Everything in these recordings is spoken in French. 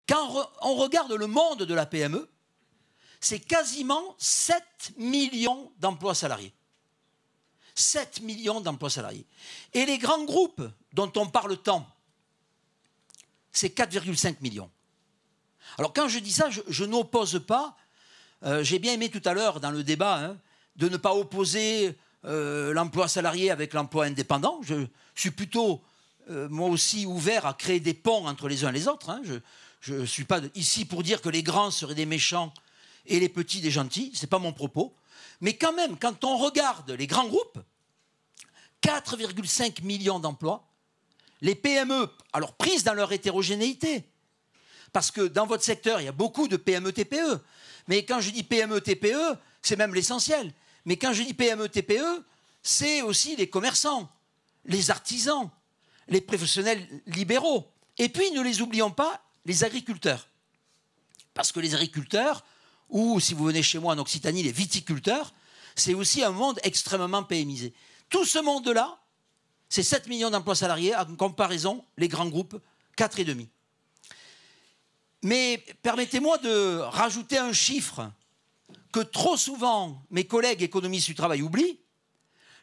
Quand on regarde le monde de la PME, c'est quasiment 7 millions d'emplois salariés. 7 millions d'emplois salariés. Et les grands groupes dont on parle tant, c'est 4,5 millions. Alors quand je dis ça, je n'oppose pas, j'ai bien aimé tout à l'heure dans le débat, de ne pas opposer l'emploi salarié avec l'emploi indépendant. Je suis plutôt, moi aussi, ouvert à créer des ponts entre les uns et les autres. Je ne suis pas ici pour dire que les grands seraient des méchants et les petits des gentils, ce n'est pas mon propos. Mais quand même, quand on regarde les grands groupes, 4,5 millions d'emplois, les PME, alors prises dans leur hétérogénéité, parce que dans votre secteur, il y a beaucoup de PME-TPE, mais quand je dis PME-TPE, c'est même l'essentiel. Mais quand je dis PME-TPE, c'est aussi les commerçants, les artisans, les professionnels libéraux. Et puis, ne les oublions pas, les agriculteurs. Parce que les agriculteurs, ou si vous venez chez moi en Occitanie, les viticulteurs, c'est aussi un monde extrêmement PMisé. Tout ce monde-là, c'est 7 millions d'emplois salariés, en comparaison, les grands groupes, 4,5. Mais permettez-moi de rajouter un chiffre que trop souvent mes collègues économistes du travail oublient.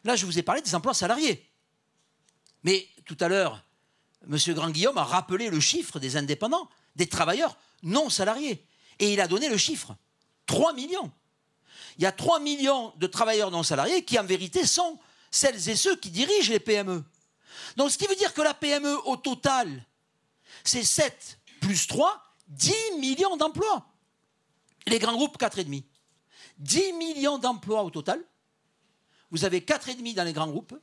Là, je vous ai parlé des emplois salariés. Mais tout à l'heure, M. Grand-Guillaume a rappelé le chiffre des indépendants, des travailleurs non salariés. Et il a donné le chiffre. 3 millions. Il y a 3 millions de travailleurs non salariés qui, en vérité, sont celles et ceux qui dirigent les PME. Donc, ce qui veut dire que la PME, au total, c'est 7 plus 3, 10 millions d'emplois. Les grands groupes, 4,5. 10 millions d'emplois au total. Vous avez 4,5 dans les grands groupes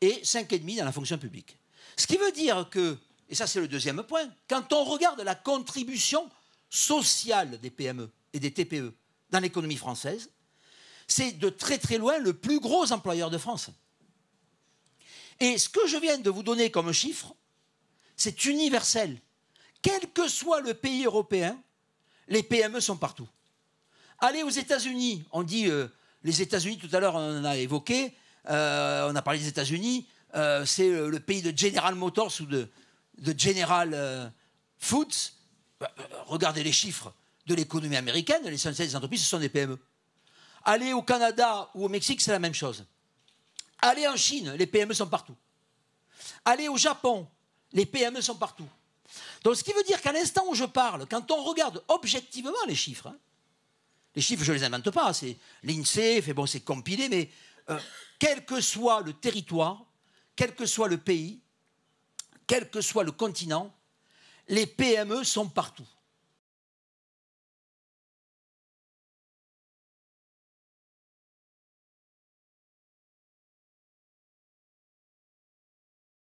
et 5,5 dans la fonction publique. Ce qui veut dire que, et ça c'est le deuxième point, quand on regarde la contribution sociale des PME et des TPE dans l'économie française, c'est de très très loin le plus gros employeur de France. Et ce que je viens de vous donner comme chiffre, c'est universel. Quel que soit le pays européen, les PME sont partout. Allez aux États-Unis, on dit les États-Unis, tout à l'heure on en a évoqué, on a parlé des États-Unis, c'est le pays de General Motors ou de General Foods. Regardez les chiffres de l'économie américaine, l'essentiel des entreprises, ce sont des PME. Allez au Canada ou au Mexique, c'est la même chose. Allez en Chine, les PME sont partout. Allez au Japon, les PME sont partout. Donc ce qui veut dire qu'à l'instant où je parle, quand on regarde objectivement les chiffres, les chiffres je ne les invente pas, c'est l'INSEE, bon, c'est compilé, mais quel que soit le territoire, quel que soit le pays, quel que soit le continent, les PME sont partout.